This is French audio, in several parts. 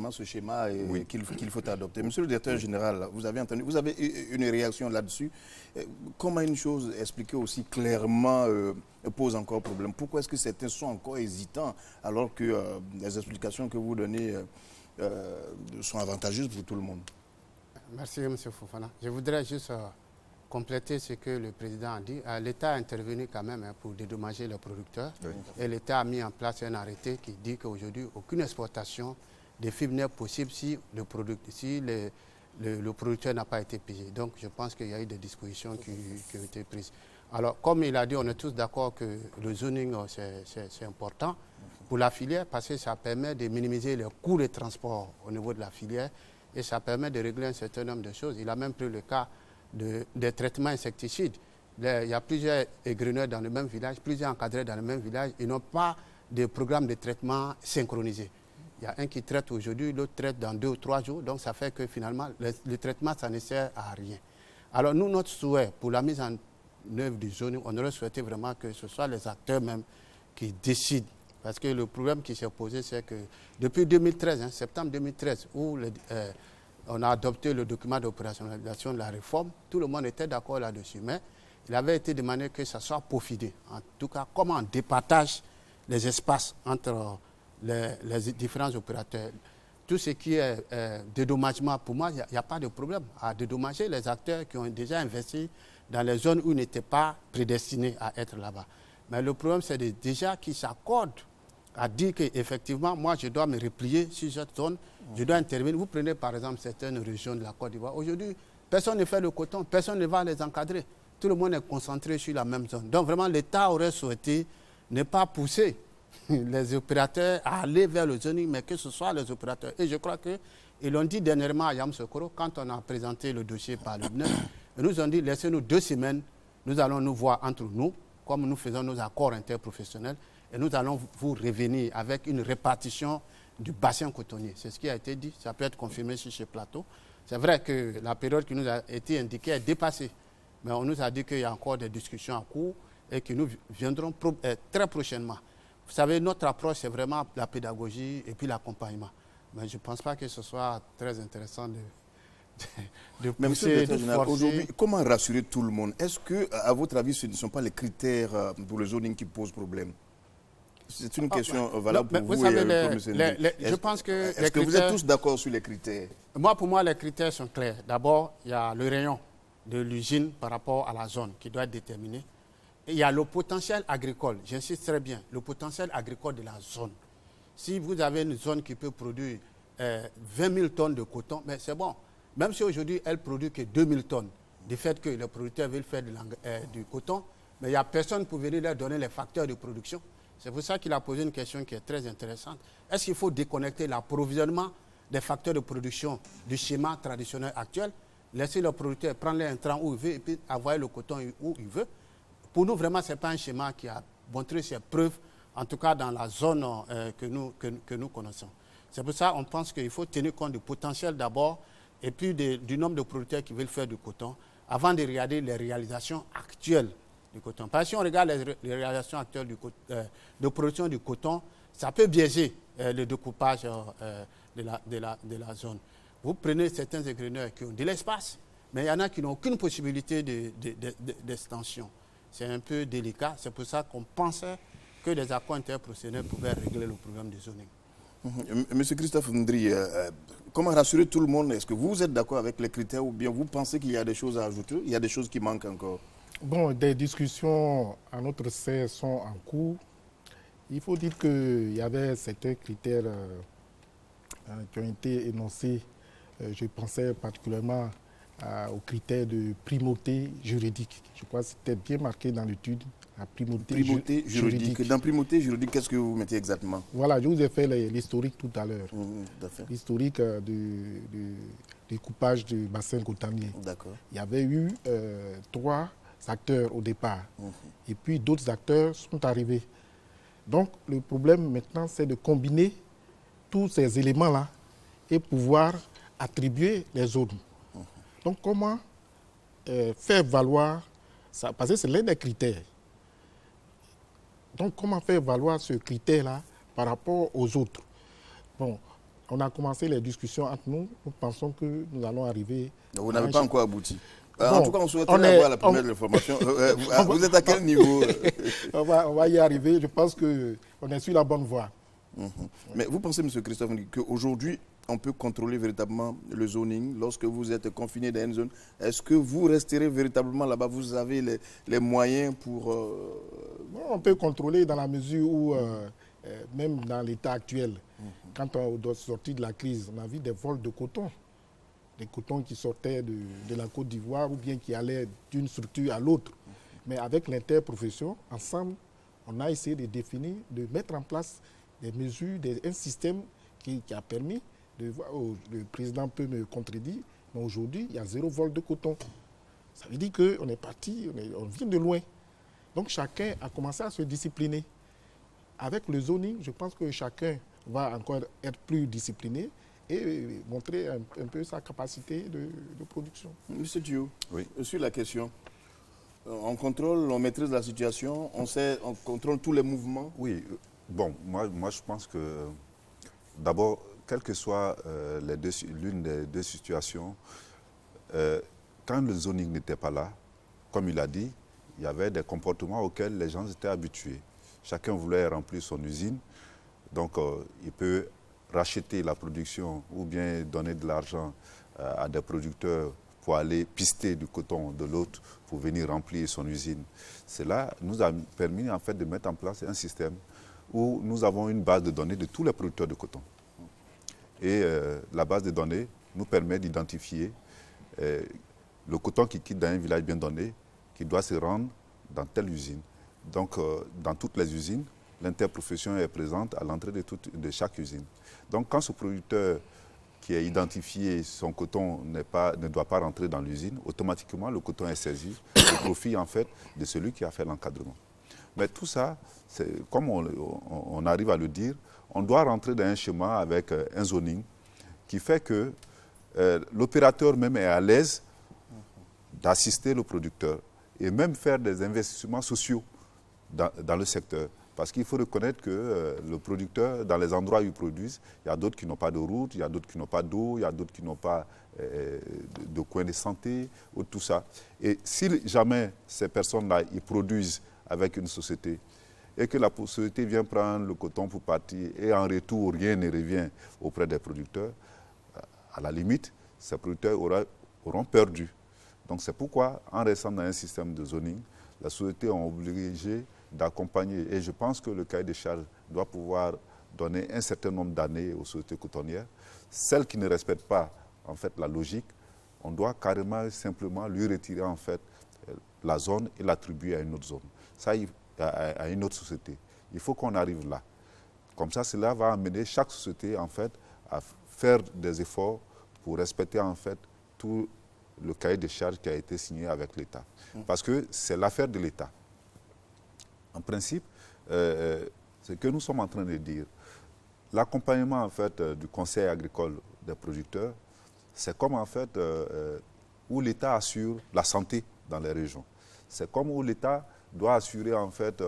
vraiment ce schéma qu'il faut adopter. Monsieur le directeur général, vous avez entendu, vous avez une réaction là-dessus. Comment une chose expliquée aussi clairement pose encore problème? Pourquoi est-ce que certains sont encore hésitants alors que les explications que vous donnez sont avantageuses pour tout le monde? Merci, M. Fofana. Je voudrais juste compléter ce que le président a dit. L'État a intervenu quand même pour dédommager les producteurs. Oui. Et l'État a mis en place un arrêté qui dit qu'aujourd'hui, aucune exportation de fibres n'est possible si le producteur n'a pas été payé. Donc, je pense qu'il y a eu des dispositions qui ont été prises. Alors, comme il a dit, on est tous d'accord que le zoning, c'est important pour la filière parce que ça permet de minimiser les coûts de transport au niveau de la filière et ça permet de régler un certain nombre de choses. Il a même pris le cas des traitements insecticides. Il y a plusieurs égreneurs dans le même village, plusieurs encadrés dans le même village. Ils n'ont pas de programme de traitement synchronisé. Il y a un qui traite aujourd'hui, l'autre traite dans 2 ou 3 jours. Donc ça fait que finalement, le traitement, ça ne sert à rien. Alors nous, notre souhait pour la mise en œuvre du zoning, on aurait souhaité vraiment que ce soit les acteurs même qui décident. Parce que le problème qui s'est posé, c'est que depuis 2013, septembre 2013, où on a adopté le document d'opérationnalisation de la réforme, tout le monde était d'accord là-dessus. Mais il avait été demandé que ça soit peaufiné. En tout cas, comment on départage les espaces entre les différents opérateurs. Tout ce qui est dédommagement, pour moi, il n'y a pas de problème à dédommager les acteurs qui ont déjà investi dans les zones où ils n'étaient pas prédestinés à être là-bas. Mais le problème, c'est déjà qu'ils s'accordent à dire qu'effectivement, moi, je dois me replier sur cette zone, je dois intervenir. Vous prenez par exemple certaines régions de la Côte d'Ivoire. Aujourd'hui, personne ne fait le coton, personne ne va les encadrer. Tout le monde est concentré sur la même zone. Donc vraiment, l'État aurait souhaité ne pas pousser les opérateurs à aller vers le zoning, mais que ce soit les opérateurs. Et je crois qu'ils l'ont dit dernièrement à Yamoussoukro, quand on a présenté le dossier par le BNEF, ils nous ont dit, laissez-nous 2 semaines, nous allons nous voir entre nous, comme nous faisons nos accords interprofessionnels, et nous allons vous revenir avec une répartition du bassin cotonnier. C'est ce qui a été dit, ça peut être confirmé sur ce plateau. C'est vrai que la période qui nous a été indiquée est dépassée, mais on nous a dit qu'il y a encore des discussions en cours et que nous viendrons très prochainement. Vous savez, notre approche, c'est vraiment la pédagogie et puis l'accompagnement. Mais je ne pense pas que ce soit très intéressant de pousser, de forcer. Aujourd'hui, comment rassurer tout le monde? Est-ce que, à votre avis, ce ne sont pas les critères pour le zoning qui posent problème? C'est une question valable pour vous savez, et pour M. Je pense que est-ce que vous êtes tous d'accord sur les critères? Pour moi, les critères sont clairs. D'abord, il y a le rayon de l'usine par rapport à la zone qui doit être déterminé. Et il y a le potentiel agricole, j'insiste très bien, le potentiel agricole de la zone. Si vous avez une zone qui peut produire 20 000 tonnes de coton, mais c'est bon. Même si aujourd'hui, elle ne produit que 2 000 tonnes, du fait que les producteurs veulent faire du coton, mais il n'y a personne pour venir leur donner les facteurs de production. C'est pour ça qu'il a posé une question qui est très intéressante. Est-ce qu'il faut déconnecter l'approvisionnement des facteurs de production du schéma traditionnel actuel, laisser le producteur prendre l'intrant où il veut et puis envoyer le coton où il veut? Pour nous, vraiment, ce n'est pas un schéma qui a montré ses preuves, en tout cas dans la zone que nous connaissons. C'est pour ça qu'on pense qu'il faut tenir compte du potentiel d'abord et puis du nombre de producteurs qui veulent faire du coton avant de regarder les réalisations actuelles du coton. Parce que si on regarde les réalisations actuelles de production du coton, ça peut biaiser le découpage de la zone. Vous prenez certains égreneurs qui ont de l'espace, mais il y en a qui n'ont aucune possibilité d'extension. C'est un peu délicat. C'est pour ça qu'on pensait que les accords interprofessionnels pouvaient régler le problème du zoning. Monsieur Christophe Ndri, comment rassurer tout le monde? Est-ce que vous êtes d'accord avec les critères ou bien vous pensez qu'il y a des choses à ajouter? Il y a des choses qui manquent encore? Bon, des discussions à notre sein sont en cours. Il faut dire qu'il y avait certains critères qui ont été énoncés. Je pensais particulièrement aux critères de primauté juridique. Je crois que c'était bien marqué dans l'étude, la primauté juridique. Dans primauté juridique, qu'est-ce que vous mettez exactement? Voilà, je vous ai fait l'historique tout à l'heure. L'historique du coupage du bassin cotonnier. D'accord. Il y avait eu 3 acteurs au départ. Et puis d'autres acteurs sont arrivés. Donc le problème maintenant, c'est de combiner tous ces éléments-là et pouvoir attribuer les zones. Donc comment faire valoir ça? Parce que c'est l'un des critères. Donc comment faire valoir ce critère-là par rapport aux autres? Bon, on a commencé les discussions entre nous. Nous pensons que nous allons arriver... Donc vous n'avez pas encore abouti. Bon, en tout cas, on souhaiterait avoir la première information. Vous êtes à quel niveau on va y arriver. Je pense qu'on est sur la bonne voie. Mais vous pensez, M. Christophe, qu'aujourd'hui, on peut contrôler véritablement le zoning lorsque vous êtes confiné dans une zone? Est-ce que vous resterez véritablement là-bas? Vous avez les moyens pour... Bon, on peut contrôler dans la mesure où, même dans l'état actuel, quand on doit sortir de la crise, on a vu des vols de coton. Des cotons qui sortaient de la Côte d'Ivoire ou bien qui allaient d'une structure à l'autre. Mais avec l'interprofession, ensemble, on a essayé de définir, de mettre en place des mesures, un système qui a permis de voir, le président peut me contredire, mais aujourd'hui, il y a 0 vol de coton. Ça veut dire qu'on est parti, on vient de loin. Donc chacun a commencé à se discipliner. Avec le zoning, je pense que chacun va encore être plus discipliné et montrer un peu sa capacité de production. Monsieur Diou, oui. Sur la question, on contrôle, on maîtrise la situation, on contrôle tous les mouvements. Oui, bon, moi je pense que d'abord, quelle que soit l'une des deux situations, quand le zoning n'était pas là, comme il a dit, il y avait des comportements auxquels les gens étaient habitués. Chacun voulait remplir son usine, donc il peut racheter la production ou bien donner de l'argent à des producteurs pour aller pister du coton de l'autre pour venir remplir son usine. Cela nous a permis en fait de mettre en place un système où nous avons une base de données de tous les producteurs de coton. Et la base de données nous permet d'identifier le coton qui quitte dans un village bien donné, qui doit se rendre dans telle usine. Donc, dans toutes les usines, l'interprofession est présente à l'entrée de chaque usine. Donc, quand ce producteur qui est identifié, son coton ne doit pas rentrer dans l'usine, automatiquement, le coton est saisi au profit, en fait, de celui qui a fait l'encadrement. Mais tout ça, comme on arrive à le dire, on doit rentrer dans un schéma avec un zoning qui fait que l'opérateur même est à l'aise d'assister le producteur et même faire des investissements sociaux dans le secteur. Parce qu'il faut reconnaître que le producteur, dans les endroits où ils produisent, il y a d'autres qui n'ont pas de route, il y a d'autres qui n'ont pas d'eau, il y a d'autres qui n'ont pas de coins de santé, ou tout ça. Et si jamais ces personnes-là, ils produisent avec une société, et que la société vient prendre le coton pour partir, et en retour, rien ne revient auprès des producteurs, à la limite, ces producteurs auront perdu. Donc c'est pourquoi, en restant dans un système de zoning, la société est obligée d'accompagner. Et je pense que le cahier des charges doit pouvoir donner un certain nombre d'années aux sociétés cotonnières. Celles qui ne respectent pas en fait, la logique, on doit carrément simplement lui retirer en fait, la zone et l'attribuer à une autre zone. Ça, à une autre société. Il faut qu'on arrive là. Comme ça, cela va amener chaque société en fait, à faire des efforts pour respecter en fait, tout le cahier des charges qui a été signé avec l'État. Parce que c'est l'affaire de l'État. En principe, ce que nous sommes en train de dire, l'accompagnement en fait, du conseil agricole des producteurs, c'est comme en fait où l'État assure la santé dans les régions. C'est comme où l'État doit assurer en fait,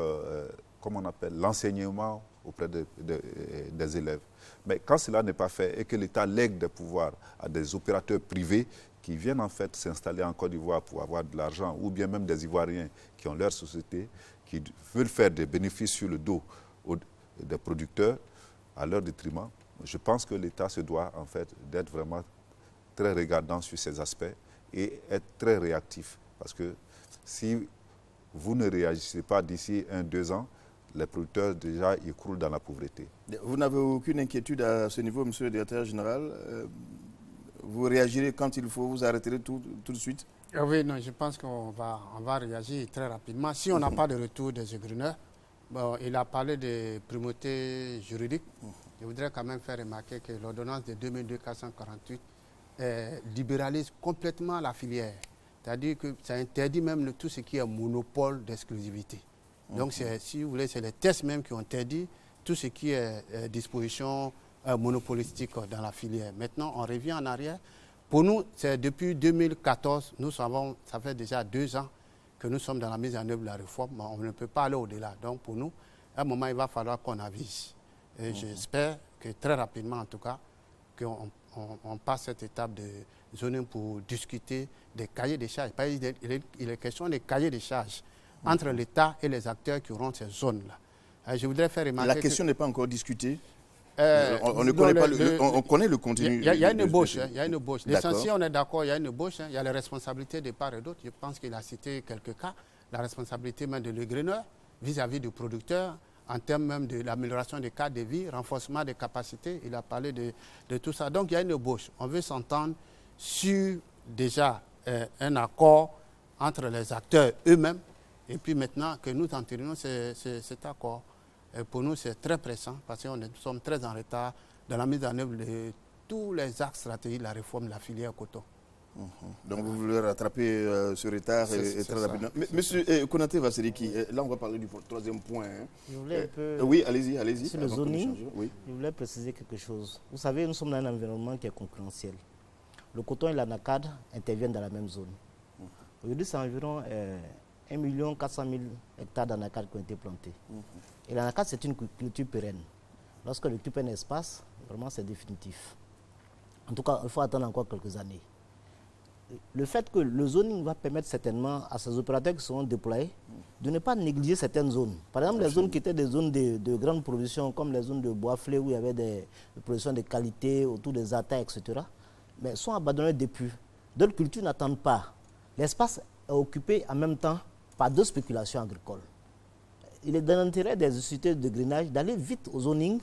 comme on appelle, l'enseignement auprès des élèves. Mais quand cela n'est pas fait et que l'État lègue des pouvoirs à des opérateurs privés qui viennent en fait s'installer en Côte d'Ivoire pour avoir de l'argent, ou bien même des Ivoiriens qui ont leur société, qui veulent faire des bénéfices sur le dos des producteurs à leur détriment, je pense que l'État se doit en fait d'être vraiment très regardant sur ces aspects et être très réactif. Parce que si vous ne réagissez pas d'ici 1-2 ans, les producteurs déjà ils croulent dans la pauvreté. Vous n'avez aucune inquiétude à ce niveau, monsieur le directeur général? Vous réagirez quand il faut, vous arrêterez tout de suite? Oui, non, je pense qu'on va réagir très rapidement. Si on n'a pas de retour des égreneurs, bon, il a parlé de primauté juridique. Je voudrais quand même faire remarquer que l'ordonnance de 2002-448 libéralise complètement la filière. C'est-à-dire que ça interdit même tout ce qui est monopole d'exclusivité. Donc, si vous voulez, c'est les tests même qui ont interdit tout ce qui est disposition monopolistique dans la filière. Maintenant, on revient en arrière. Pour nous, c'est depuis 2014, nous savons, ça fait déjà 2 ans que nous sommes dans la mise en œuvre de la réforme. On ne peut pas aller au-delà. Donc, pour nous, à un moment, il va falloir qu'on avise. Et j'espère que très rapidement, en tout cas, qu'on passe cette étape de zoning pour discuter des cahiers des charges. Il est question des cahiers des charges entre l'État et les acteurs qui auront ces zones-là. Je voudrais faire remarquer la question n'est pas encore discutée. On connaît le contenu. Il y a une ébauche. L'essentiel, on est d'accord, il y a une ébauche. Il y a les responsabilités de part et d'autre. Je pense qu'il a cité quelques cas. La responsabilité même de l'égreneur vis-à-vis du producteur, en termes même de l'amélioration des cadres de vie, renforcement des capacités. Il a parlé de tout ça. Donc, il y a une ébauche. On veut s'entendre sur déjà un accord entre les acteurs eux-mêmes. Et puis maintenant que nous entérinons cet accord. Et pour nous, c'est très pressant parce que nous sommes très en retard dans la mise en œuvre de tous les axes stratégiques de la réforme de la filière coton. Donc vous voulez rattraper ce retard et très rapidement. Monsieur Konaté Vassiliki, là on va parler du troisième point. Je voulais un peu... Oui, allez-y. Sur le zoning, je voulais préciser quelque chose. Vous savez, nous sommes dans un environnement qui est concurrentiel. Le coton et l'anacarde interviennent dans la même zone. Aujourd'hui, c'est environ 1 400 000 hectares d'anacarde qui ont été plantés. Et l'anacarde, c'est une culture pérenne. Lorsque le occupe un espace, vraiment c'est définitif. En tout cas, il faut attendre encore quelques années. Le fait que le zoning va permettre certainement à ces opérateurs qui seront déployés de ne pas négliger certaines zones. Par exemple, les zones qui étaient des zones de grande production, comme les zones de bois flé où il y avait des productions de qualité autour des attaques, etc., mais sont abandonnées depuis. D'autres cultures n'attendent pas. L'espace est occupé en même temps par deux spéculations agricoles. Il est dans l'intérêt des sociétés de grainage d'aller vite au zoning,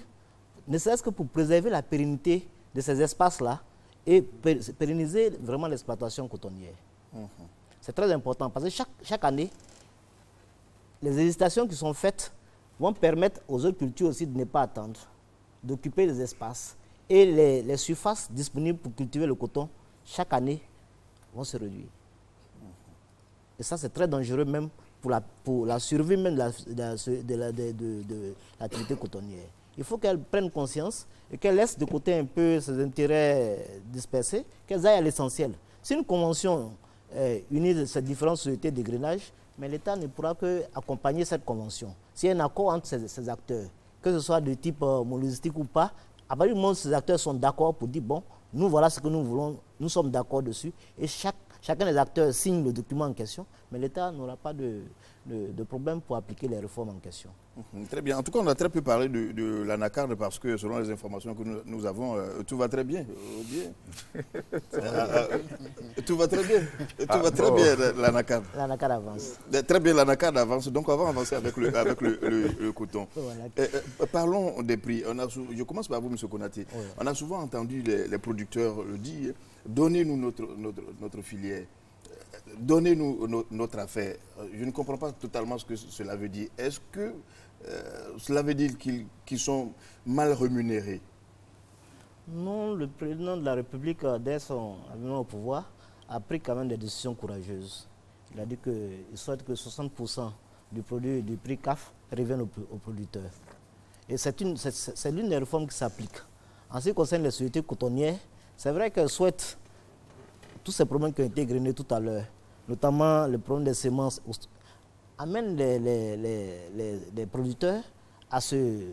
ne serait-ce que pour préserver la pérennité de ces espaces-là et pérenniser vraiment l'exploitation cotonnière. C'est très important parce que chaque année, les hésitations qui sont faites vont permettre aux autres cultures aussi de ne pas attendre, d'occuper les espaces et les surfaces disponibles pour cultiver le coton, chaque année, vont se réduire. Et ça, c'est très dangereux même pour la survie même de l'activité cotonnière. Il faut qu'elles prennent conscience et qu'elles laissent de côté un peu ces intérêts dispersés, qu'elles aillent à l'essentiel. Si une convention unit ces différentes sociétés de grainage, mais l'État ne pourra qu'accompagner cette convention. S'il y a un accord entre ces acteurs, que ce soit de type monolistique ou pas, à partir du moment où ces acteurs sont d'accord pour dire, bon, nous voilà ce que nous voulons, nous sommes d'accord dessus, et chacun des acteurs signe le document en question, mais l'État n'aura pas de problème pour appliquer les réformes en question. Très bien. En tout cas, on a très peu parlé de l'anacarde parce que selon les informations que nous avons, tout va très bien. Tout va très bien. Tout va très bien, l'anacarde. L'anacarde avance. Très bien, l'anacarde avance. Donc, on va avancer avec le coton. Voilà. Parlons des prix. Je commence par vous, M. Konaté. Oui. On a souvent entendu les producteurs le dire, donnez-nous notre filière. Donnez-nous notre affaire. Je ne comprends pas totalement ce que cela veut dire. Est-ce que cela veut dire qu'ils sont mal rémunérés? Non, le président de la République, dès son arrivée au pouvoir, a pris quand même des décisions courageuses. Il a dit qu'il souhaite que 60% du prix CAF revienne aux producteurs. Et c'est l'une des réformes qui s'applique. En ce qui concerne les sociétés cotonnières, c'est vrai qu'elles souhaitent tous ces problèmes qui ont été grainés tout à l'heure, notamment le problème des semences, amènent les producteurs à se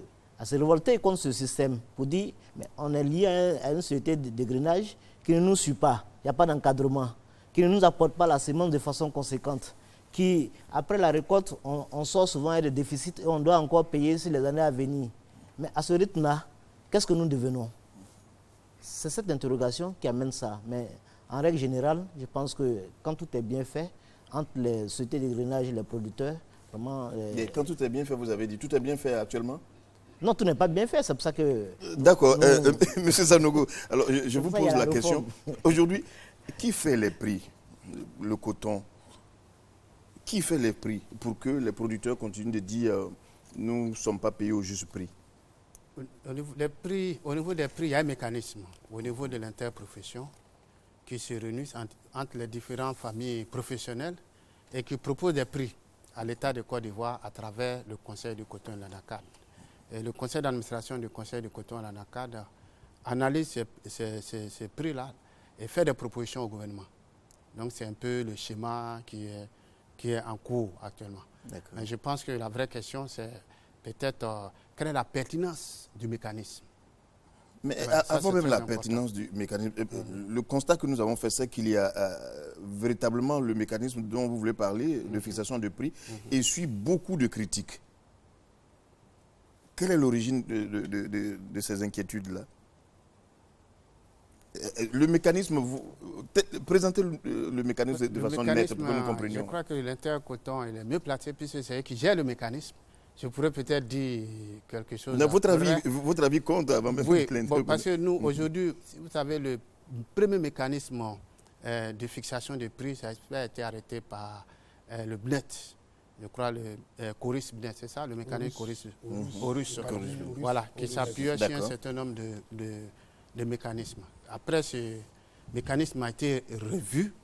révolter contre ce système pour dire mais on est lié à une société de grainage qui ne nous suit pas, il n'y a pas d'encadrement, qui ne nous apporte pas la semence de façon conséquente, qui, après la récolte, on sort souvent avec des déficits et on doit encore payer sur les années à venir. Mais à ce rythme-là, qu'est-ce que nous devenons? C'est cette interrogation qui amène ça. Mais en règle générale, je pense que quand tout est bien fait, entre les sociétés de grainage et les producteurs, vraiment... Et quand tout est bien fait, vous avez dit, tout est bien fait actuellement? Non, tout n'est pas bien fait, c'est pour ça que... D'accord. Monsieur Sanogo, alors je vous pose la question. Aujourd'hui, qui fait les prix? Le coton. Qui fait les prix pour que les producteurs continuent de dire nous ne sommes pas payés au juste prix? Au niveau des prix, il y a un mécanisme au niveau de l'interprofession qui se réunissent entre les différentes familles professionnelles et qui proposent des prix à l'État de Côte d'Ivoire à travers le Conseil du coton et l'anacarde. Et le conseil d'administration du Conseil du coton et l'anacarde analyse ces prix-là et fait des propositions au gouvernement. Donc c'est un peu le schéma qui est en cours actuellement. Mais je pense que la vraie question, c'est peut-être quelle est la pertinence du mécanisme. Mais Ouais, avant même la important. pertinence du mécanisme, le constat que nous avons fait, c'est qu'il y a véritablement le mécanisme dont vous voulez parler, de fixation de prix, essuie beaucoup de critiques. Quelle est l'origine de ces inquiétudes-là? Le mécanisme, présentez le mécanisme de façon nette pour que nous comprenions. Je crois que l'intercoton est mieux placé puisque c'est eux qui gèrent le mécanisme. Je pourrais peut-être dire quelque chose. Non, votre avis compte avant même oui, de bon, parce que nous, aujourd'hui, vous savez, le premier mécanisme de fixation des prix, ça a été arrêté par le BNET. Je crois le Coris BNET, c'est ça, le mécanisme Coris. Horus. Voilà, qui s'appuyait sur un certain nombre de mécanismes. Après, ce mécanisme a été revu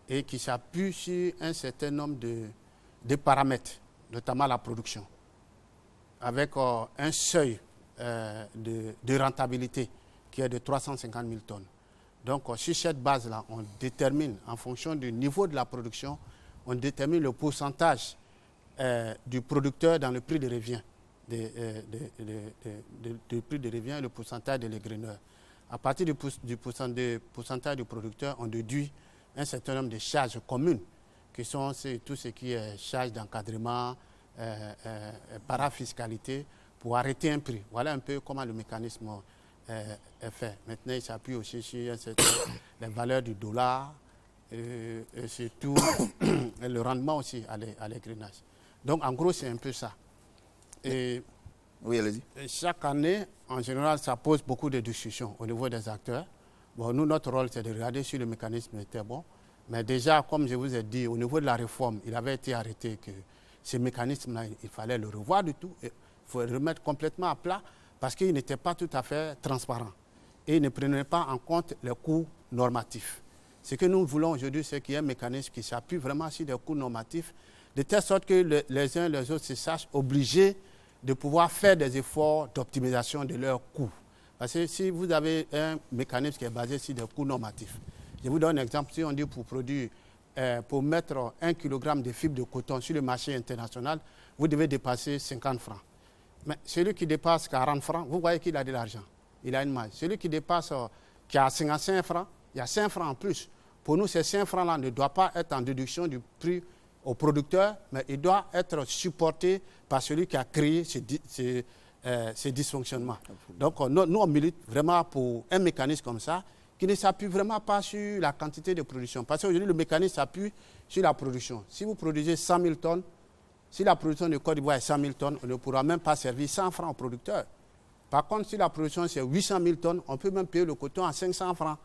et qui s'appuie sur un certain nombre de paramètres, notamment la production, avec un seuil de rentabilité qui est de 350 000 tonnes. Donc, sur cette base-là, on détermine, en fonction du niveau de la production, on détermine le pourcentage du producteur dans le prix de revient, prix de revient et le pourcentage de l'égreneur. À partir du pourcentage du producteur, on déduit un certain nombre de charges communes, qui sont tout ce qui est charges d'encadrement, parafiscalité, pour arrêter un prix. Voilà un peu comment le mécanisme est fait. Maintenant, il s'appuie aussi sur les valeurs du dollar, et surtout le rendement aussi à l'égrenage. Donc, en gros, c'est un peu ça. Et oui, allez-y. Chaque année, en général, ça pose beaucoup de discussions au niveau des acteurs. Bon, nous, notre rôle, c'est de regarder si le mécanisme était bon. Mais déjà, comme je vous ai dit, au niveau de la réforme, il avait été arrêté que ce mécanisme-là, il fallait le revoir du tout. Il faut le remettre complètement à plat parce qu'il n'était pas tout à fait transparent. Et il ne prenait pas en compte les coûts normatifs. Ce que nous voulons aujourd'hui, c'est qu'il y ait un mécanisme qui s'appuie vraiment sur des coûts normatifs, de telle sorte que les uns et les autres se sachent obligés de pouvoir faire des efforts d'optimisation de leurs coûts. Parce que si vous avez un mécanisme qui est basé sur des coûts normatifs, je vous donne un exemple, si on dit pour mettre 1 kg de fibre de coton sur le marché international, vous devez dépasser 50 francs. Mais celui qui dépasse 40 francs, vous voyez qu'il a de l'argent, il a une marge. Celui qui dépasse, qui a 55 francs, il y a 5 francs en plus. Pour nous, ces 5 francs-là ne doivent pas être en déduction du prix au producteur, mais il doit être supporté par celui qui a créé ces dysfonctionnements. Donc, nous, on milite vraiment pour un mécanisme comme ça, qui ne s'appuie vraiment pas sur la quantité de production. Parce qu'aujourd'hui, le mécanisme s'appuie sur la production. Si vous produisez 100 000 tonnes, si la production de Côte d'Ivoire est 100 000 tonnes, on ne pourra même pas servir 100 francs au producteur. Par contre, si la production c'est 800 000 tonnes, on peut même payer le coton à 500 francs.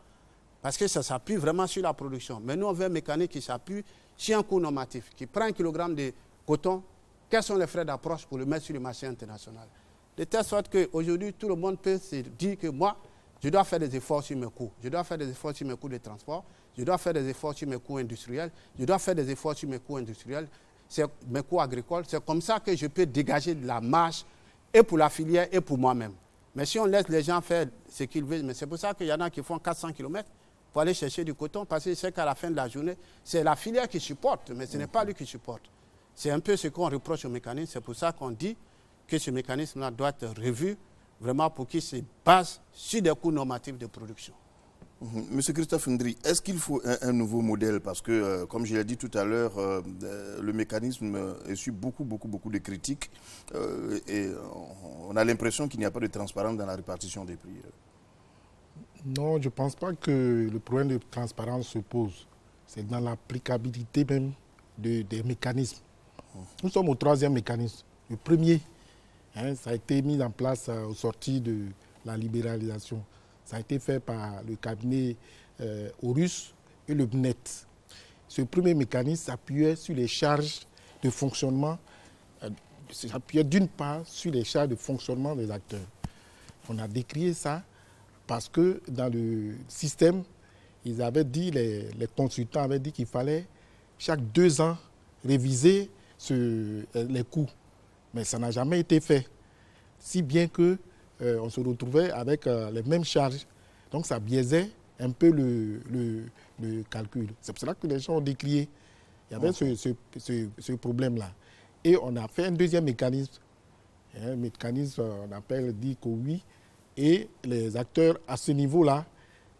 Parce que ça s'appuie vraiment sur la production. Mais nous, on veut un mécanisme qui s'appuie sur un coût normatif, qui prend 1 kg de coton, quels sont les frais d'approche pour le mettre sur le marché international. De telle sorte qu'aujourd'hui, tout le monde peut se dire que moi, je dois faire des efforts sur mes coûts. Je dois faire des efforts sur mes coûts de transport, je dois faire des efforts sur mes coûts industriels, je dois faire des efforts sur mes coûts industriels, mes coûts agricoles. C'est comme ça que je peux dégager de la marge et pour la filière et pour moi-même. Mais si on laisse les gens faire ce qu'ils veulent, mais c'est pour ça qu'il y en a qui font 400 km pour aller chercher du coton, parce qu'ils savent qu'à la fin de la journée, c'est la filière qui supporte, mais ce n'est pas lui qui supporte. C'est un peu ce qu'on reproche au mécanisme. C'est pour ça qu'on dit que ce mécanisme-là doit être revu, vraiment pour qu'il se base sur des coûts normatifs de production. Monsieur Christophe Ndri, est-ce qu'il faut un nouveau modèle? Parce que, comme je l'ai dit tout à l'heure, le mécanisme essuie beaucoup de critiques et on a l'impression qu'il n'y a pas de transparence dans la répartition des prix. Non, je ne pense pas que le problème de transparence se pose. C'est dans l'applicabilité même des mécanismes. Nous sommes au 3e mécanisme. Le premier, ça a été mis en place au sorti de la libéralisation. Ça a été fait par le cabinet Horus et le BNET. Ce premier mécanisme s'appuyait sur les charges de fonctionnement, s'appuyait d'une part sur les charges de fonctionnement des acteurs. On a décrié ça parce que dans le système, ils avaient dit, les consultants avaient dit qu'il fallait chaque 2 ans réviser les coûts. Mais ça n'a jamais été fait. Si bien qu'on se retrouvait avec les mêmes charges. Donc ça biaisait un peu le calcul. C'est pour cela que les gens ont décrié. Il y avait ce problème-là. Et on a fait un deuxième mécanisme. Un mécanisme, on appelle dit COWI. Et les acteurs, à ce niveau-là,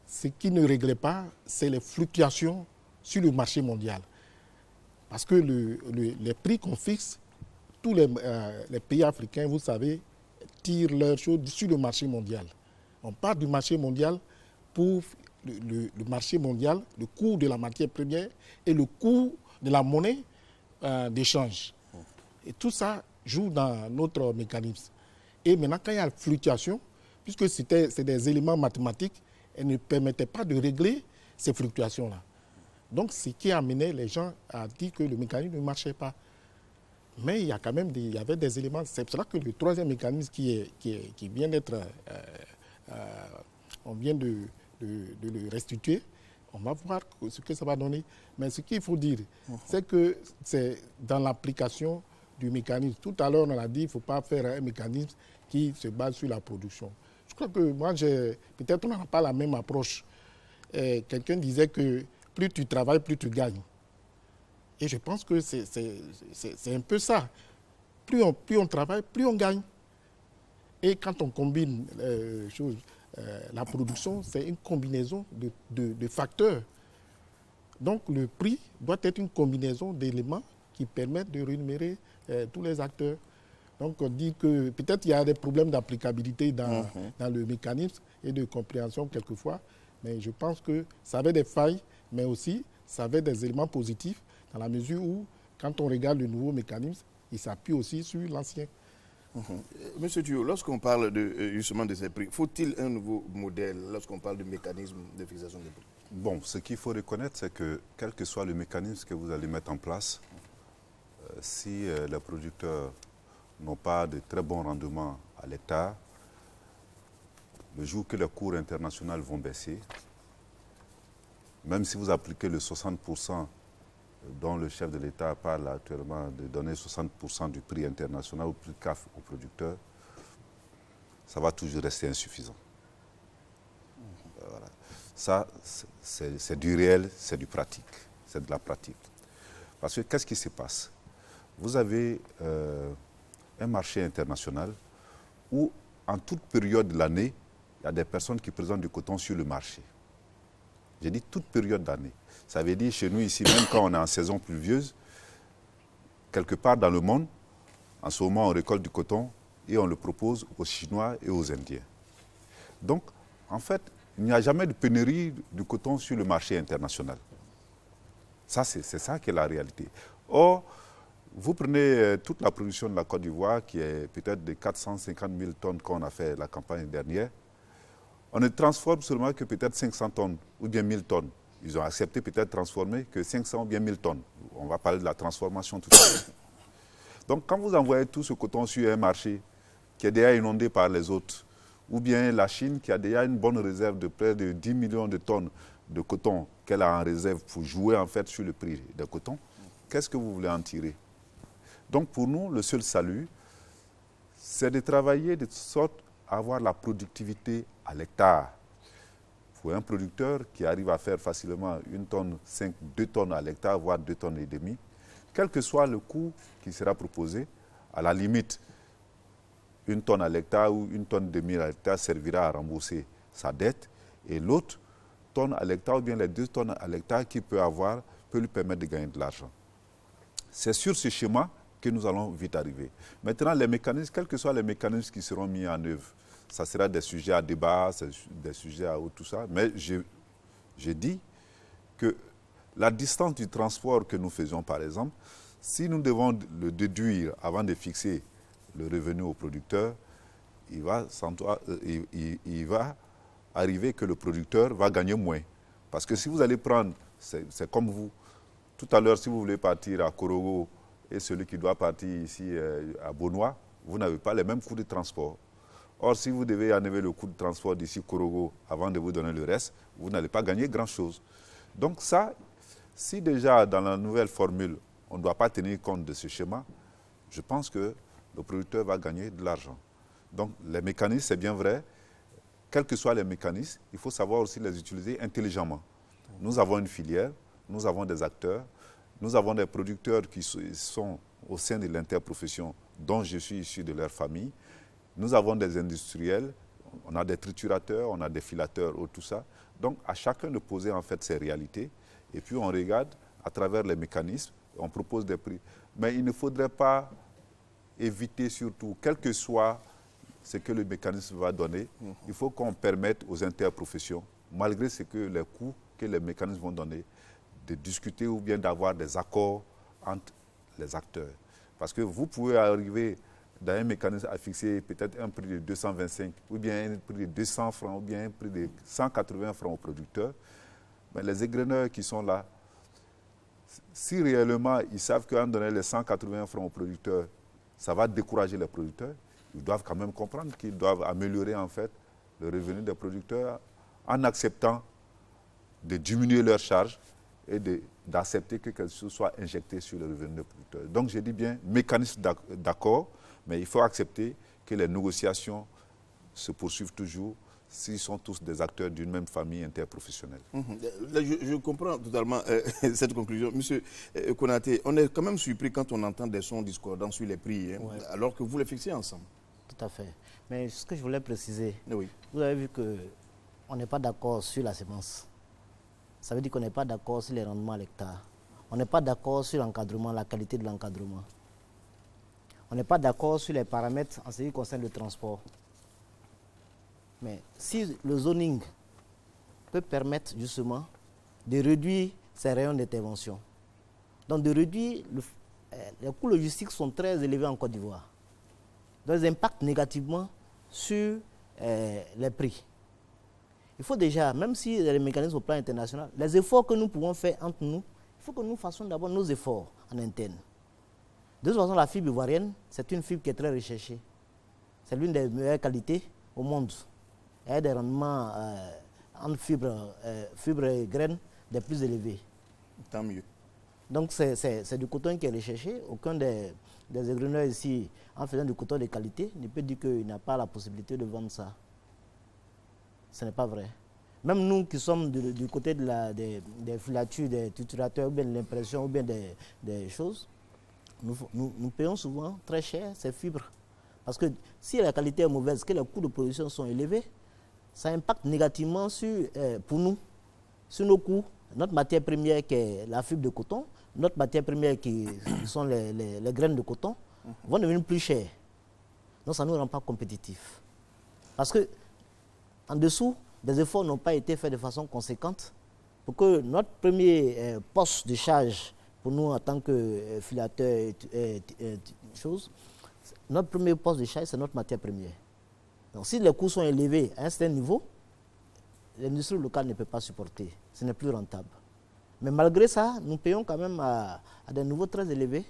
ce qui ne réglait pas, c'est les fluctuations sur le marché mondial. Parce que les prix qu'on fixe, tous les pays africains, vous savez, tirent leurs choses sur le marché mondial. On part du marché mondial pour le marché mondial, le coût de la matière première et le coût de la monnaie d'échange. Et tout ça joue dans notre mécanisme. Et maintenant, quand il y a fluctuation, puisque c'est des éléments mathématiques, elles ne permettaient pas de régler ces fluctuations-là. Donc, ce qui a amené les gens à dire que le mécanisme ne marchait pas. Mais il y a quand même il y avait des éléments. C'est pour cela que le troisième mécanisme qui vient d'être, on vient de le restituer, on va voir ce que ça va donner. Mais ce qu'il faut dire, c'est que c'est dans l'application du mécanisme. Tout à l'heure, on a dit qu'il ne faut pas faire un mécanisme qui se base sur la production. Je crois que moi, peut-être on n'a pas la même approche. Quelqu'un disait que plus tu travailles, plus tu gagnes. Et je pense que c'est un peu ça. Plus on travaille, plus on gagne. Et quand on combine la production, c'est une combinaison de facteurs. Donc le prix doit être une combinaison d'éléments qui permettent de rémunérer tous les acteurs. Donc on dit que peut-être il y a des problèmes d'applicabilité dans le mécanisme et de compréhension quelquefois, mais je pense que ça avait des failles, mais aussi ça avait des éléments positifs dans la mesure où, quand on regarde le nouveau mécanisme, il s'appuie aussi sur l'ancien. Monsieur Thuot, lorsqu'on parle justement de ces prix, faut-il un nouveau modèle lorsqu'on parle de mécanisme de fixation des prix? Bon, ce qu'il faut reconnaître, c'est que quel que soit le mécanisme que vous allez mettre en place, si les producteurs n'ont pas de très bons rendements à l'hectare, le jour que les cours internationaux vont baisser, même si vous appliquez le 60% dont le chef de l'État parle actuellement de donner 60% du prix international au prix CAF aux producteurs, ça va toujours rester insuffisant. Voilà. Ça, c'est du réel, c'est du pratique, c'est de la pratique. Parce que qu'est-ce qui se passe? Vous avez un marché international où, en toute période de l'année, il y a des personnes qui présentent du coton sur le marché. J'ai dit toute période d'année. Ça veut dire chez nous ici, même quand on est en saison pluvieuse, quelque part dans le monde, en ce moment on récolte du coton et on le propose aux Chinois et aux Indiens. Donc, en fait, il n'y a jamais de pénurie de coton sur le marché international. Ça, c'est ça qui est la réalité. Or, vous prenez toute la production de la Côte d'Ivoire, qui est peut-être de 450 000 tonnes qu'on a fait la campagne dernière. On ne transforme seulement que peut-être 500 tonnes ou bien 1000 tonnes. Ils ont accepté peut-être de transformer que 500 ou bien 1000 tonnes. On va parler de la transformation tout à l'heure. Donc quand vous envoyez tout ce coton sur un marché qui est déjà inondé par les autres, ou bien la Chine qui a déjà une bonne réserve de près de 10 millions de tonnes de coton qu'elle a en réserve pour jouer en fait sur le prix du coton, qu'est-ce que vous voulez en tirer? Donc pour nous, le seul salut, c'est de travailler de sorte à avoir la productivité à l'hectare. Pour un producteur qui arrive à faire facilement 1 tonne 5, 2 tonnes à l'hectare, voire 2 tonnes et demie, quel que soit le coût qui sera proposé, à la limite, 1 tonne à l'hectare ou 1 tonne et demie à l'hectare servira à rembourser sa dette, et l'autre tonne à l'hectare ou bien les 2 tonnes à l'hectare qu'il peut avoir peut lui permettre de gagner de l'argent. C'est sur ce schéma que nous allons vite arriver. Maintenant, les mécanismes, quels que soient les mécanismes qui seront mis en œuvre, ça sera des sujets à débat, des sujets à tout ça, mais j'ai dit que la distance du transport que nous faisons, par exemple, si nous devons le déduire avant de fixer le revenu au producteur, il va arriver que le producteur va gagner moins. Parce que si vous allez prendre, c'est comme vous, tout à l'heure, si vous voulez partir à Korogo et celui qui doit partir ici à Bonois, vous n'avez pas les mêmes coûts de transport. Or, si vous devez enlever le coût de transport d'ici Korogo avant de vous donner le reste, vous n'allez pas gagner grand-chose. Donc ça, si déjà dans la nouvelle formule, on ne doit pas tenir compte de ce schéma, je pense que le producteur va gagner de l'argent. Donc les mécanismes, c'est bien vrai, quels que soient les mécanismes, il faut savoir aussi les utiliser intelligemment. Nous avons une filière, nous avons des acteurs, nous avons des producteurs qui sont au sein de l'interprofession dont je suis issu de leur famille. Nous avons des industriels, On a des triturateurs, on a des filateurs, tout ça. Donc, à chacun de poser en fait ses réalités. Et puis, on regarde à travers les mécanismes, on propose des prix. Mais il ne faudrait pas éviter surtout, quel que soit ce que le mécanisme va donner, il faut qu'on permette aux interprofessions, malgré ce que les coûts que les mécanismes vont donner, de discuter ou bien d'avoir des accords entre les acteurs. Parce que vous pouvez arriver dans un mécanisme à fixer peut-être un prix de 225, ou bien un prix de 200 francs, ou bien un prix de 180 francs aux producteurs. Mais les égreneurs qui sont là, si réellement ils savent qu'en donnant les 180 francs aux producteurs, ça va décourager les producteurs, ils doivent quand même comprendre qu'ils doivent améliorer en fait le revenu des producteurs en acceptant de diminuer leurs charges et d'accepter que quelque chose soit injecté sur le revenu des producteurs. Donc je dis bien mécanisme d'accord, mais il faut accepter que les négociations se poursuivent toujours s'ils sont tous des acteurs d'une même famille interprofessionnelle. Là, je comprends totalement cette conclusion. Monsieur Konaté, on est quand même surpris quand on entend des sons discordants sur les prix, hein, alors que vous les fixez ensemble. Tout à fait. Mais ce que je voulais préciser, oui. Vous avez vu qu'on n'est pas d'accord sur la semence. Ça veut dire qu'on n'est pas d'accord sur les rendements à l'hectare. On n'est pas d'accord sur l'encadrement, la qualité de l'encadrement. On n'est pas d'accord sur les paramètres en ce qui concerne le transport. Mais si le zoning peut permettre justement de réduire ces rayons d'intervention, donc de réduire, les coûts logistiques sont très élevés en Côte d'Ivoire. Donc ils impactent négativement sur les prix. Il faut déjà, même si les mécanismes au plan international, les efforts que nous pouvons faire entre nous, il faut que nous fassions d'abord nos efforts en interne. De toute façon, la fibre ivoirienne, c'est une fibre qui est très recherchée. C'est l'une des meilleures qualités au monde. Il y a des rendements en fibre et graines des plus élevés. Tant mieux. Donc c'est du coton qui est recherché. Aucun des égreneurs ici, en faisant du coton de qualité, ne peut dire qu'il n'a pas la possibilité de vendre ça. Ce n'est pas vrai. Même nous qui sommes du côté des filatures, des triturateurs, ou bien de l'impression, ou bien des choses, nous payons souvent très cher ces fibres. Parce que si la qualité est mauvaise, que les coûts de production sont élevés, ça impacte négativement pour nous, sur nos coûts. Notre matière première qui est la fibre de coton, notre matière première qui sont les graines de coton, vont devenir plus chères. Donc ça ne nous rend pas compétitifs. Parce que en dessous, des efforts n'ont pas été faits de façon conséquente pour que notre premier poste de charge, pour nous en tant que filateur notre premier poste de charge, c'est notre matière première. Donc si les coûts sont élevés à un certain niveau, l'industrie locale ne peut pas supporter. Ce n'est plus rentable. Mais malgré ça, nous payons quand même à des niveaux très élevés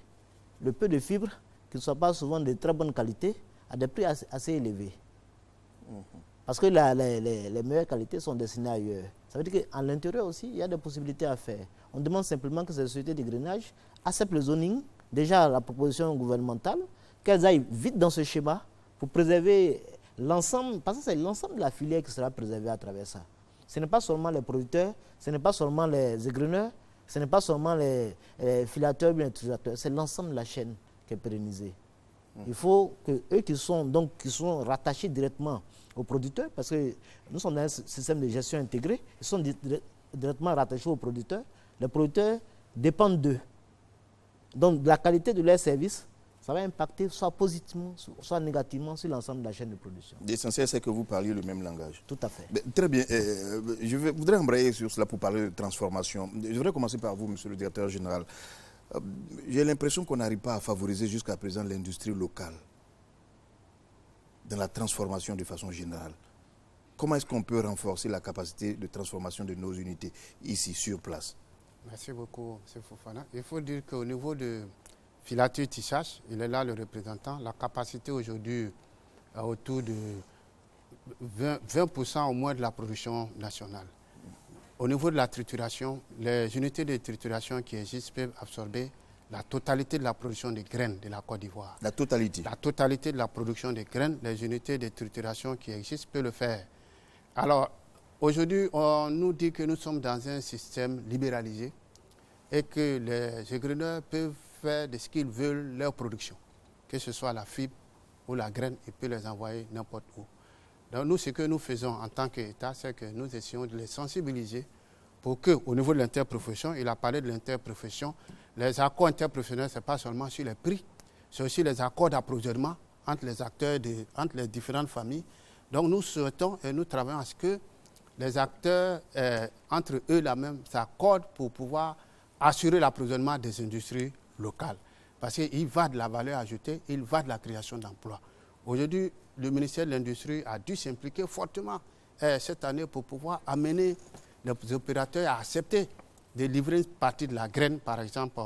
le peu de fibres, qui ne sont pas souvent de très bonne qualité, à des prix assez élevés. Parce que les meilleures qualités sont destinées ailleurs. Ça veut dire qu'à l'intérieur aussi, il y a des possibilités à faire. On demande simplement que ces sociétés de grainage acceptent le zoning, déjà la proposition gouvernementale, qu'elles aillent vite dans ce schéma pour préserver l'ensemble, parce que c'est l'ensemble de la filière qui sera préservée à travers ça. Ce n'est pas seulement les producteurs, ce n'est pas seulement les égreneurs, ce n'est pas seulement les filateurs ou les triturateurs, c'est l'ensemble de la chaîne qui est pérennisée. Il faut que eux qui sont rattachés directement aux producteurs, parce que nous sommes dans un système de gestion intégré, ils sont directement rattachés aux producteurs. Les producteurs dépendent d'eux. Donc la qualité de leur service, ça va impacter soit positivement, soit négativement sur l'ensemble de la chaîne de production. L'essentiel, c'est que vous parliez le même langage. Tout à fait. Mais, très bien. Je voudrais embrayer sur cela pour parler de transformation. Je voudrais commencer par vous, monsieur le directeur général. J'ai l'impression qu'on n'arrive pas à favoriser jusqu'à présent l'industrie locale dans la transformation de façon générale. Comment est-ce qu'on peut renforcer la capacité de transformation de nos unités ici, sur place? Merci beaucoup, M. Fofana. Il faut dire qu'au niveau de filature tissage, il est là le représentant. La capacité aujourd'hui est autour de 20% au moins de la production nationale. Au niveau de la trituration, les unités de trituration qui existent peuvent absorber la totalité de la production de graines de la Côte d'Ivoire. La totalité? La totalité de la production de graines, les unités de trituration qui existent peuvent le faire. Alors, aujourd'hui, on nous dit que nous sommes dans un système libéralisé et que les égreneurs peuvent faire de ce qu'ils veulent leur production, que ce soit la fibre ou la graine, ils peuvent les envoyer n'importe où. Donc nous, ce que nous faisons en tant qu'État, c'est que nous essayons de les sensibiliser pour qu'au niveau de l'interprofession, il a parlé de l'interprofession, les accords interprofessionnels, ce n'est pas seulement sur les prix, c'est aussi les accords d'approvisionnement entre les acteurs, entre les différentes familles. Donc nous souhaitons et nous travaillons à ce que les acteurs, entre eux, s'accordent pour pouvoir assurer l'approvisionnement des industries locales. Parce qu'il va de la valeur ajoutée, il va de la création d'emplois. Aujourd'hui, le ministère de l'Industrie a dû s'impliquer fortement cette année pour pouvoir amener les opérateurs à accepter de livrer une partie de la graine, par exemple,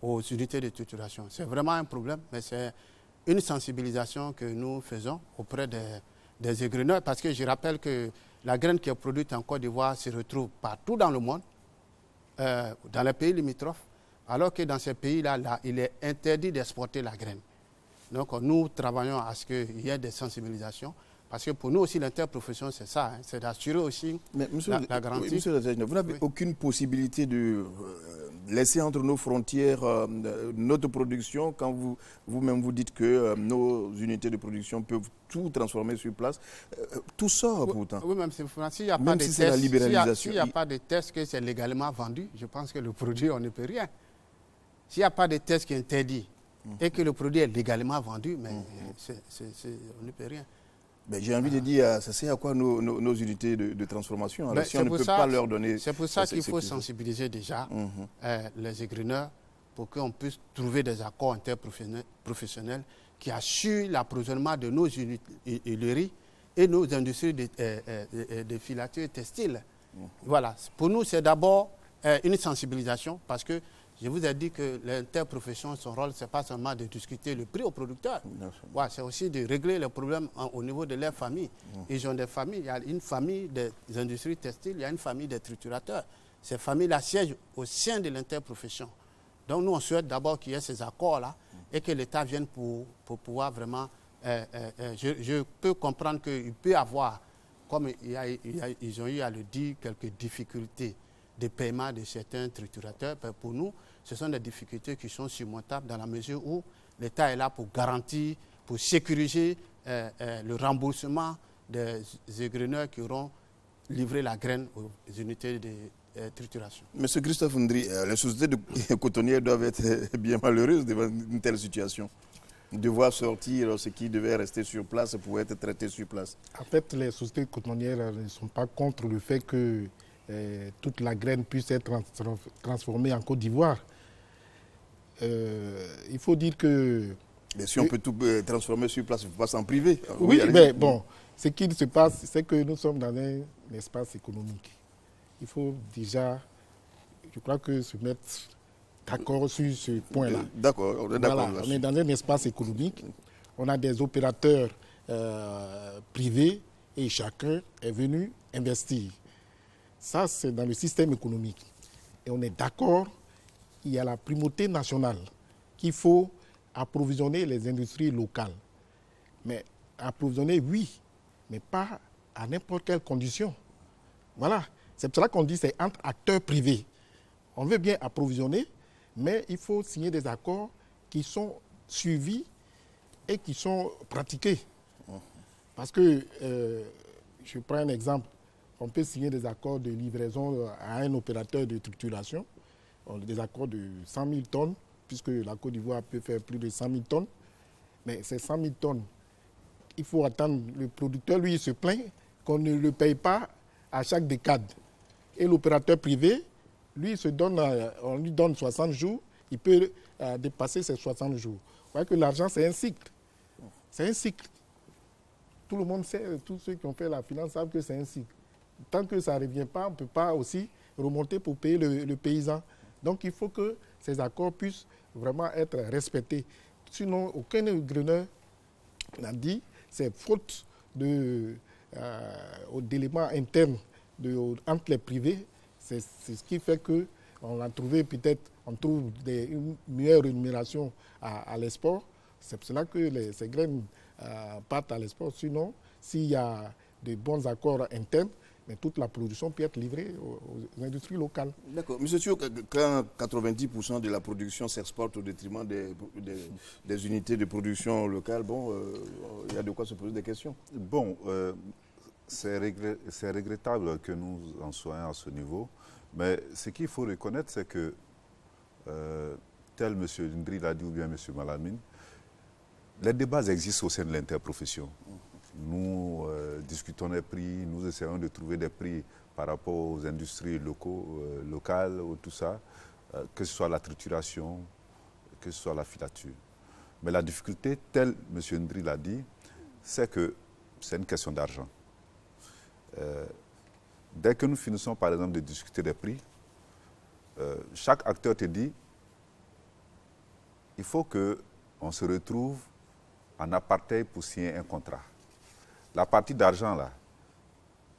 aux unités de trituration. C'est vraiment un problème, mais c'est une sensibilisation que nous faisons auprès des égreneurs, parce que je rappelle que la graine qui est produite en Côte d'Ivoire se retrouve partout dans le monde, dans les pays limitrophes, alors que dans ces pays-là, il est interdit d'exporter la graine. Donc nous travaillons à ce qu'il y ait des sensibilisations, parce que pour nous aussi l'interprofession c'est ça, hein, c'est d'assurer aussi la garantie. Monsieur le Président, vous n'avez aucune possibilité de laisser entre nos frontières notre production quand vous-même vous dites que nos unités de production peuvent tout transformer sur place. Tout sort pourtant. Oui, même s'il n'y a pas de tests, s'il n'y a pas de tests que c'est légalement vendu, je pense que le produit, on ne peut rien. S'il n'y a pas de test qui est interdit et que le produit est légalement vendu, mais on ne peut rien. J'ai envie de dire, ça sert à quoi nos unités de transformation? Alors, si on ne peut pas leur donner... C'est pour ça qu'il faut sensibiliser déjà les égreneurs pour qu'on puisse trouver des accords interprofessionnels qui assurent l'approvisionnement de nos huileries et nos industries de filature textile. Voilà. Pour nous, c'est d'abord une sensibilisation parce que je vous ai dit que l'interprofession, son rôle, ce n'est pas seulement de discuter le prix aux producteurs. Ouais, c'est aussi de régler les problèmes au niveau de leur famille. Ils ont des familles. Il y a une famille des industries textiles, il y a une famille des triturateurs. Ces familles-là siègent au sein de l'interprofession. Donc nous, on souhaite d'abord qu'il y ait ces accords-là et que l'État vienne pour pouvoir vraiment... je peux comprendre qu'il peut y avoir, comme ils ont eu à le dire, quelques difficultés de paiement de certains triturateurs. Pour nous, ce sont des difficultés qui sont surmontables dans la mesure où l'État est là pour garantir, pour sécuriser le remboursement des égreneurs qui auront livré la graine aux unités de trituration. Monsieur Christophe Ndri, les sociétés de cotonnières doivent être bien malheureuses devant une telle situation. Devoir sortir ce qui devait rester sur place pour être traité sur place. En fait, les sociétés cotonnières ne sont pas contre le fait que toute la graine puisse être transformée en Côte d'Ivoire. Il faut dire que... Mais si on peut tout transformer sur place, il ne faut pas s'en priver. Oui, mais bon, ce qui se passe, c'est que nous sommes dans un espace économique. Il faut déjà, je crois que se mettre d'accord sur ce point-là. D'accord, on est d'accord. Voilà, on est dans un espace économique. On a des opérateurs privés et chacun est venu investir. Ça, c'est dans le système économique. Et on est d'accord, il y a la primauté nationale qu'il faut approvisionner les industries locales. Mais approvisionner, oui, mais pas à n'importe quelle condition. Voilà. C'est pour cela qu'on dit que c'est entre acteurs privés. On veut bien approvisionner, mais il faut signer des accords qui sont suivis et qui sont pratiqués. Parce que, je prends un exemple, on peut signer des accords de livraison à un opérateur de trituration, des accords de 100 000 tonnes, puisque la Côte d'Ivoire peut faire plus de 100 000 tonnes. Mais ces 100 000 tonnes, il faut attendre. Le producteur, lui, il se plaint qu'on ne le paye pas à chaque décade. Et l'opérateur privé, lui, on lui donne 60 jours, il peut dépasser ces 60 jours. Vous voyez que l'argent, c'est un cycle. C'est un cycle. Tout le monde sait, tous ceux qui ont fait la finance savent que c'est un cycle. Tant que ça ne revient pas, on ne peut pas aussi remonter pour payer le paysan. Donc il faut que ces accords puissent vraiment être respectés. Sinon, aucun égreneur n'a dit c'est faute d'éléments internes entre les privés. C'est ce qui fait qu'on a trouvé on trouve une meilleure rémunération à l'export. C'est pour cela que ces graines partent à l'export. Sinon, s'il y a de bons accords internes, mais toute la production peut être livrée aux industries locales. D'accord. Monsieur Thio, quand 90% de la production s'exporte au détriment des unités de production locales, bon, il y a de quoi se poser des questions. Bon, c'est regrettable que nous en soyons à ce niveau, mais ce qu'il faut reconnaître, c'est que, tel M. Ndri l'a dit ou bien M. Malamine, les débats existent au sein de l'interprofession. Nous discutons des prix, nous essayons de trouver des prix par rapport aux industries locales, ou tout ça, que ce soit la trituration, que ce soit la filature. Mais la difficulté, tel M. Ndri l'a dit, c'est que c'est une question d'argent. Dès que nous finissons par exemple de discuter des prix, chaque acteur te dit il faut qu'on se retrouve en apartheid pour signer un contrat. La partie d'argent là,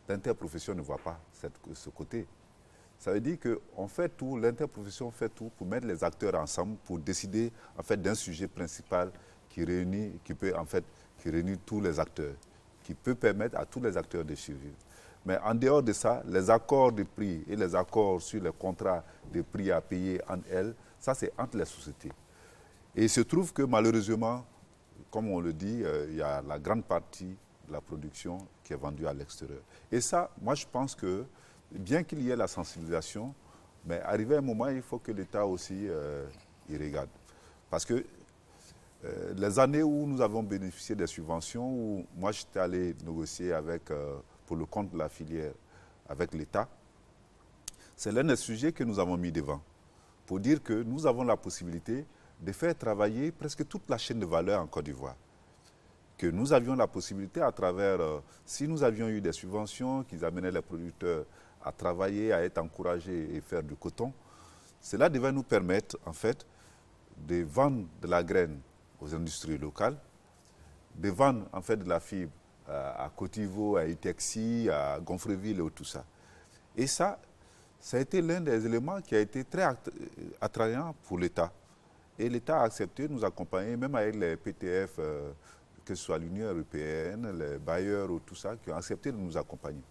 l'interprofession ne voit pas ce côté. Ça veut dire qu'on fait tout, l'interprofession fait tout pour mettre les acteurs ensemble pour décider en fait d'un sujet principal qui réunit tous les acteurs, qui peut permettre à tous les acteurs de survivre. Mais en dehors de ça, les accords de prix et les accords sur les contrats de prix à payer entre elles, ça c'est entre les sociétés. Et il se trouve que malheureusement, comme on le dit, il y a la grande partie de la production qui est vendue à l'extérieur. Et ça, moi je pense que, bien qu'il y ait la sensibilisation, mais arrivé à un moment, il faut que l'État aussi y regarde. Parce que les années où nous avons bénéficié des subventions, où moi j'étais allé négocier pour le compte de la filière avec l'État, c'est l'un des sujets que nous avons mis devant, pour dire que nous avons la possibilité de faire travailler presque toute la chaîne de valeur en Côte d'Ivoire. Que nous avions la possibilité à travers, si nous avions eu des subventions qui amenaient les producteurs à travailler, à être encouragés et faire du coton, cela devait nous permettre en fait de vendre de la graine aux industries locales, de vendre en fait de la fibre à Côte-d'Ivoire, à Itexi, à Gonfreville et tout ça. Et ça a été l'un des éléments qui a été très attrayant pour l'État. Et l'État a accepté de nous accompagner, même avec les PTF, que ce soit l'Union européenne, les bailleurs ou tout ça, qui ont accepté de nous accompagner.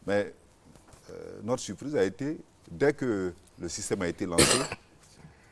Mais notre surprise a été, dès que le système a été lancé,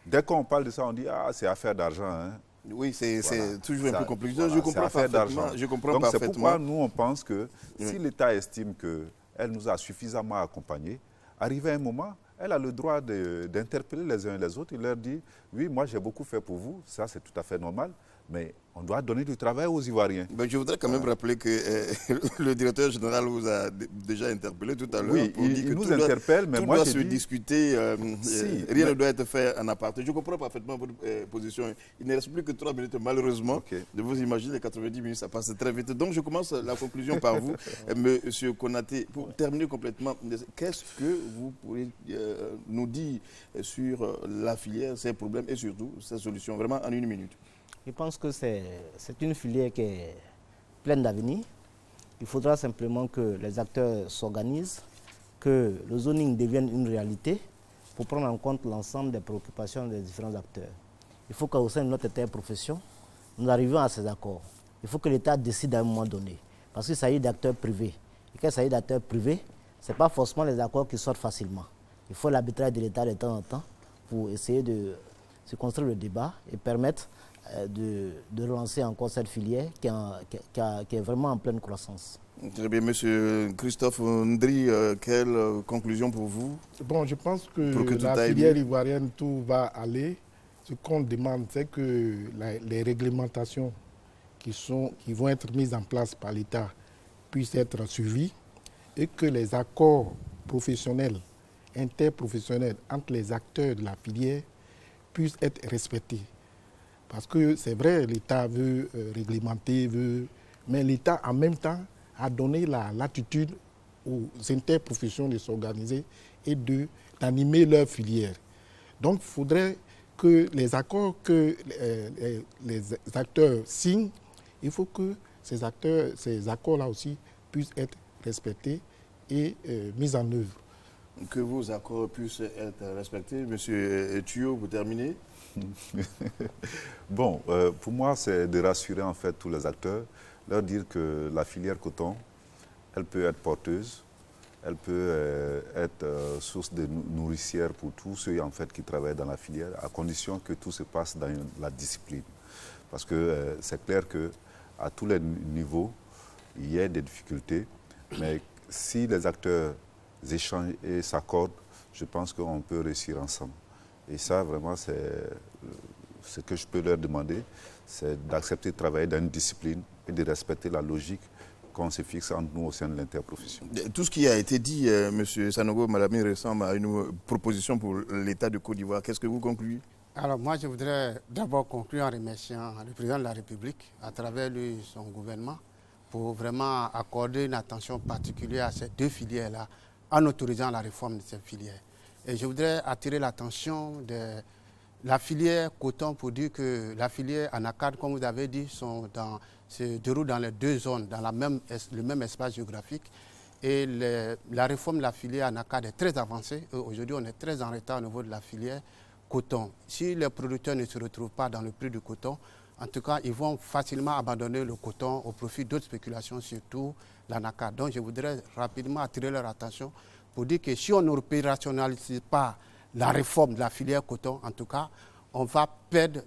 dès qu'on parle de ça, on dit « Ah, c'est affaire d'argent. Hein. » Oui, c'est toujours un peu compliqué. Voilà, je comprends parfaitement. Donc c'est pourquoi nous, on pense que si l'État estime qu'elle nous a suffisamment accompagnés, arrivé à un moment, elle a le droit d'interpeller les uns et les autres et leur dire « Oui, moi j'ai beaucoup fait pour vous, ça c'est tout à fait normal, mais on doit donner du travail aux Ivoiriens. » Ben, je voudrais quand même rappeler que le directeur général vous a déjà interpellé tout à l'heure. Oui, il nous interpelle, mais moi doit je se dis... discuter, Si, rien ne doit être fait en aparté. Je comprends parfaitement votre position. Il ne reste plus que 3 minutes, malheureusement. Okay. De vous imaginer, les 90 minutes, ça passe très vite. Donc je commence la conclusion par vous, Monsieur Konaté. Pour terminer complètement, qu'est-ce que vous pourriez nous dire sur la filière, ses problèmes et surtout ses solutions, vraiment en 1 minute? Je pense que c'est une filière qui est pleine d'avenir. Il faudra simplement que les acteurs s'organisent, que le zoning devienne une réalité pour prendre en compte l'ensemble des préoccupations des différents acteurs. Il faut qu'au sein de notre interprofession, nous arrivions à ces accords. Il faut que l'État décide à un moment donné, parce qu'il s'agit d'acteurs privés. Et quand il s'agit d'acteurs privés, ce n'est pas forcément les accords qui sortent facilement. Il faut l'arbitrage de l'État de temps en temps pour essayer de se construire le débat et permettre de relancer encore cette filière qui est vraiment en pleine croissance. Très bien, Monsieur Christophe Ndri, quelle conclusion pour vous? Bon, je pense que la filière ivoirienne, tout va aller. Ce qu'on demande, c'est que les réglementations qui vont être mises en place par l'État puissent être suivies et que les accords professionnels, interprofessionnels entre les acteurs de la filière puissent être respectés. Parce que c'est vrai, l'État veut réglementer, mais l'État en même temps a donné la latitude aux interprofessions de s'organiser et d'animer leur filière. Donc il faudrait que les accords que les acteurs signent, il faut que ces accords-là aussi puissent être respectés et mis en œuvre. Que vos accords puissent être respectés. Monsieur Thio, vous terminez? Bon, pour moi, c'est de rassurer en fait tous les acteurs, leur dire que la filière coton, elle peut être porteuse, elle peut être source de nourricière pour tous ceux en fait, qui travaillent dans la filière, à condition que tout se passe dans la discipline. Parce que c'est clair qu'à tous les niveaux, il y a des difficultés, mais si les acteurs échangent et s'accordent, je pense qu'on peut réussir ensemble. Et ça, vraiment, c'est ce que je peux leur demander, c'est d'accepter de travailler dans une discipline et de respecter la logique qu'on se fixe entre nous au sein de l'interprofession. Tout ce qui a été dit, M. Sanogo Malamine, ressemble à une proposition pour l'État de Côte d'Ivoire. Qu'est-ce que vous concluez? Alors moi, je voudrais d'abord conclure en remerciant le président de la République, à travers lui, son gouvernement, pour vraiment accorder une attention particulière à ces deux filières-là, en autorisant la réforme de ces filières. Et je voudrais attirer l'attention de la filière coton pour dire que la filière anacarde, comme vous avez dit, se déroule dans les deux zones, dans le même espace géographique. Et la réforme de la filière anacarde est très avancée. Aujourd'hui, on est très en retard au niveau de la filière coton. Si les producteurs ne se retrouvent pas dans le prix du coton, en tout cas, ils vont facilement abandonner le coton au profit d'autres spéculations, surtout l'anacarde. Donc, je voudrais rapidement attirer leur attention pour dire que si on n'opérationnalise pas la réforme de la filière coton, en tout cas, on va perdre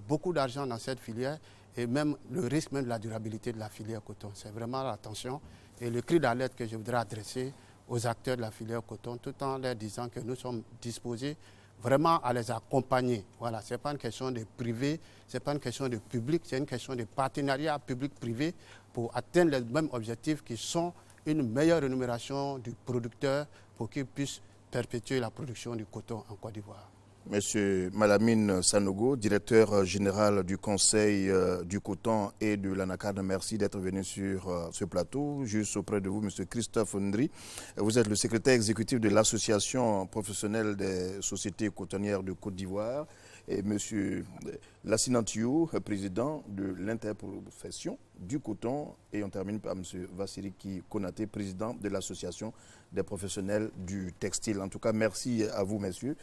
beaucoup d'argent dans cette filière et même le risque même de la durabilité de la filière coton. C'est vraiment l'attention et le cri d'alerte que je voudrais adresser aux acteurs de la filière coton, tout en leur disant que nous sommes disposés vraiment à les accompagner. Voilà, ce n'est pas une question de privé, ce n'est pas une question de public, c'est une question de partenariat public-privé pour atteindre les mêmes objectifs qui sont une meilleure rémunération du producteur pour qu'il puisse perpétuer la production du coton en Côte d'Ivoire. Monsieur Malamine Sanogo, directeur général du Conseil du coton et de l'anacarde, merci d'être venu sur ce plateau. Juste auprès de vous, Monsieur Christophe Ndri, vous êtes le secrétaire exécutif de l'Association professionnelle des sociétés cotonnières de Côte d'Ivoire. Et Monsieur Lassina Thiou, président de l'interprofession du coton. Et on termine par Monsieur Vassiriki Konaté, président de l'Association des professionnels du textile. En tout cas, merci à vous, messieurs.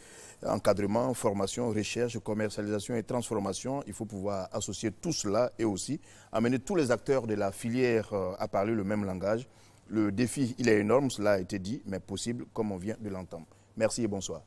Encadrement, formation, recherche, commercialisation et transformation, il faut pouvoir associer tout cela et aussi amener tous les acteurs de la filière à parler le même langage. Le défi, il est énorme, cela a été dit, mais possible comme on vient de l'entendre. Merci et bonsoir.